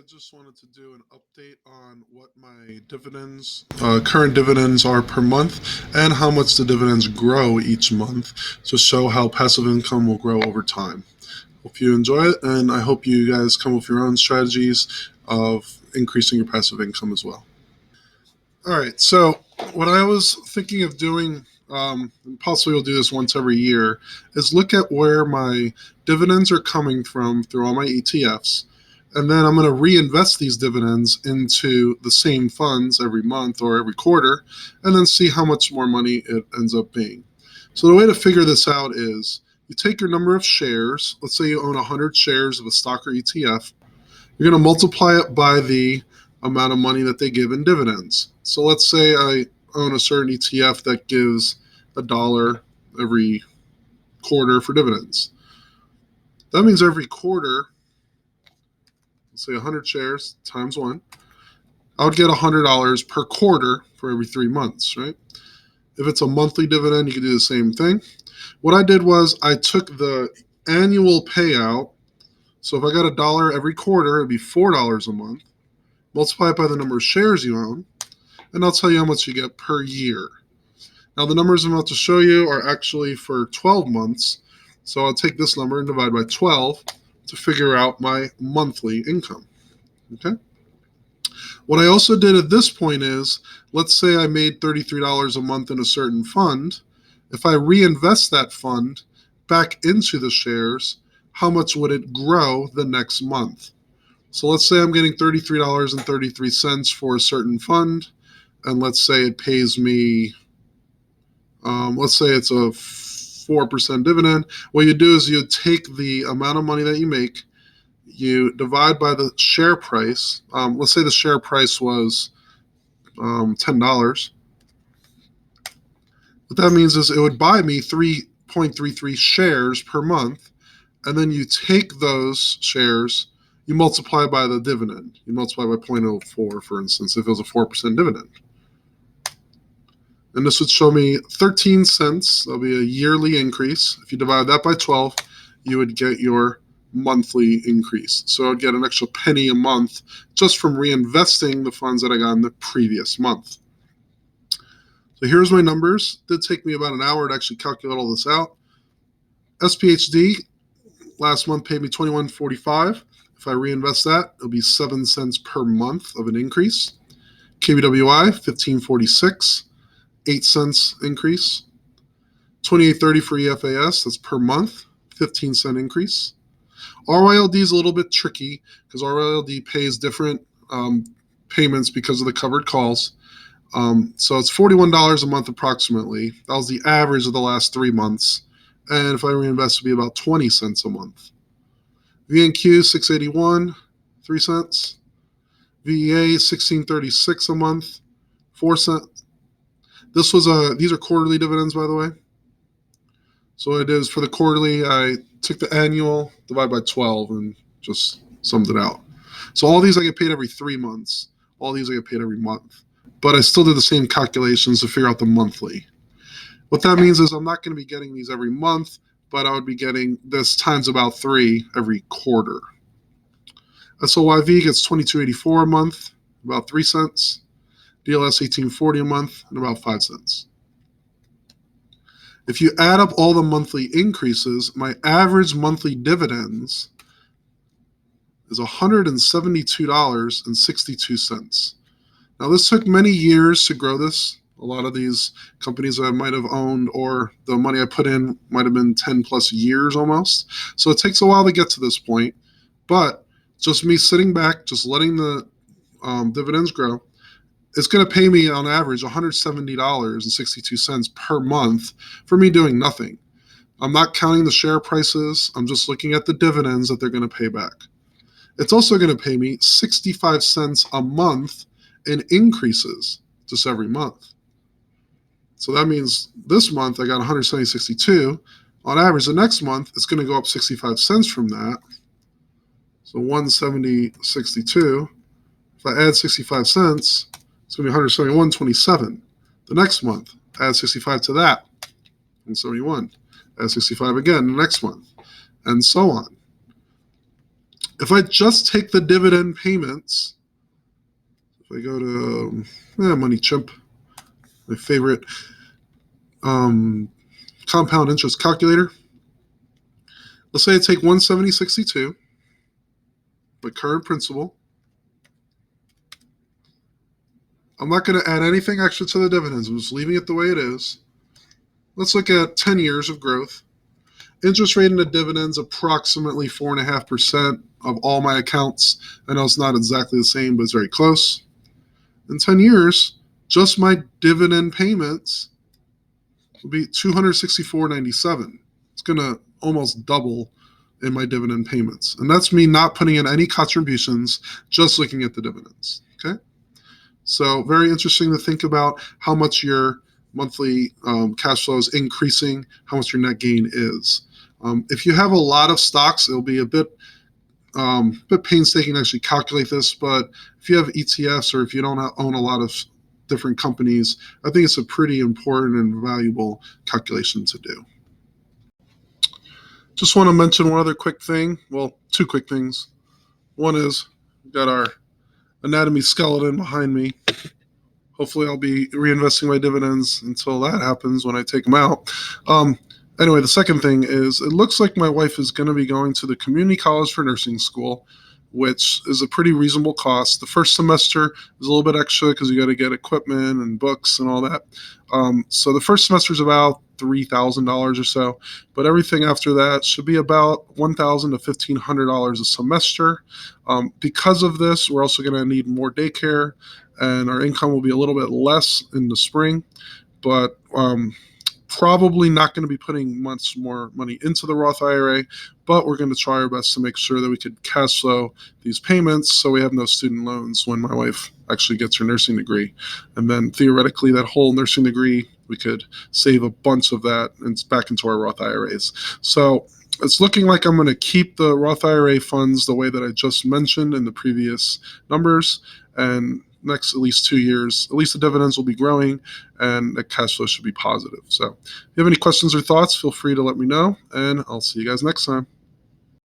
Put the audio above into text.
I just wanted to do an update on what my dividends, current dividends are per month, and how much the dividends grow each month to show how passive income will grow over time. Hope you enjoy it, and I hope you guys come up with your own strategies of increasing your passive income as well. All right, so what I was thinking of doing, and possibly we'll do this once every year, is look at where my dividends are coming from through all my ETFs, and then I'm going to reinvest these dividends into the same funds every month or every quarter, and then see how much more money it ends up being. So the way to figure this out is you take your number of shares. Let's say you own 100 shares of a stock or ETF. You're going to multiply it by the amount of money that they give in dividends. So let's say I own a certain ETF that gives $1 every quarter for dividends. That means every quarter, let's say 100 shares times 1, I would get $100 per quarter for every 3 months, right? If it's a monthly dividend, you can do the same thing. What I did was I took the annual payout. So if I got $1 every quarter, it'd be $4 a month. Multiply it by the number of shares you own, and I'll tell you how much you get per year. Now, the numbers I'm about to show you are actually for 12 months, so I'll take this number and divide by 12 to figure out my monthly income. Okay. What I also did at this point is, let's say I made $33 a month in a certain fund. If I reinvest that fund back into the shares, how much would it grow the next month? So let's say I'm getting $33.33 for a certain fund, and let's say it pays me, let's say it's a 4% dividend. What you do is you take the amount of money that you make, you divide by the share price. Let's say the share price was $10. What that means is it would buy me 3.33 shares per month, and then you take those shares, you multiply by the dividend. You multiply by 0.04, for instance, if it was a 4% dividend. And this would show me 13 cents. That'll be a yearly increase. If you divide that by 12, you would get your monthly increase. So I'd get an extra penny a month just from reinvesting the funds that I got in the previous month. So here's my numbers. It did take me about an hour to actually calculate all this out. SPHD last month paid me $21.45. If I reinvest that, it'll be 7 cents per month of an increase. KBWI, $15.46, 8 cents increase. $28.30 for EFAS, that's per month, 15-cent increase. RYLD is a little bit tricky because RYLD pays different payments because of the covered calls. So it's $41 a month approximately. That was the average of the last 3 months. And if I reinvest, it would be about 20 cents a month. VNQ, $6.81, 3 cents. VEA, $16.36 a month, 4 cents. These are quarterly dividends, by the way. So what it is for the quarterly, I took the annual, divide by 12, and just summed it out. So all these I get paid every 3 months. All these I get paid every month. But I still did the same calculations to figure out the monthly. What that means is I'm not going to be getting these every month, but I would be getting this times about 3 every quarter. SOYV gets $22.84 a month, about 3 cents. DLS $18.40 a month, and about 5 cents. If you add up all the monthly increases, my average monthly dividends is $172.62. Now, this took many years to grow this. A lot of these companies I might have owned, or the money I put in might have been 10 plus years almost. So it takes a while to get to this point. But just me sitting back, just letting the dividends grow, it's going to pay me on average $170.62 per month for me doing nothing. I'm not counting the share prices. I'm just looking at the dividends that they're going to pay back. It's also going to pay me 65 cents a month in increases just every month. So that means this month I got $170.62. On average, the next month it's going to go up 65 cents from that. So $170.62. If I add 65 cents, it's going to be $171.27. The next month, add 65 to that, and 71. Add 65 again the next month, and so on. If I just take the dividend payments, if I go to Money Chimp, my favorite um, compound interest calculator, let's say I take 170.62, my current principal. I'm not going to add anything extra to the dividends. I'm just leaving it the way it is. Let's look at 10 years of growth. Interest rate in the dividends approximately 4.5% of all my accounts. I know it's not exactly the same, but it's very close. In 10 years, just my dividend payments will be $264.97. It's going to almost double in my dividend payments. And that's me not putting in any contributions, just looking at the dividends. Okay. So very interesting to think about how much your monthly cash flow is increasing, how much your net gain is. If you have a lot of stocks, it'll be a bit painstaking to actually calculate this. But if you have ETFs or if you don't own a lot of different companies, I think it's a pretty important and valuable calculation to do. Just want to mention one other quick thing. Well, two quick things. One is we've got our anatomy skeleton behind me. Hopefully I'll be reinvesting my dividends until that happens when I take them out. Anyway, the second thing is it looks like my wife is going to be going to the community college for nursing school, which is a pretty reasonable cost. The first semester is a little bit extra because you got to get equipment and books and all that. So the first semester is about $3,000 or so, but everything after that should be about $1,000 to $1,500 a semester. Because of this, we're also going to need more daycare, and our income will be a little bit less in the spring, but probably not going to be putting much more money into the Roth IRA, but we're going to try our best to make sure that we could cash flow these payments so we have no student loans when my wife actually gets her nursing degree. And then theoretically, that whole nursing degree, we could save a bunch of that and it's back into our Roth IRAs. So it's looking like I'm going to keep the Roth IRA funds the way that I just mentioned in the previous numbers, and next at least 2 years, at least the dividends will be growing and the cash flow should be positive. So if you have any questions or thoughts, feel free to let me know, and I'll see you guys next time.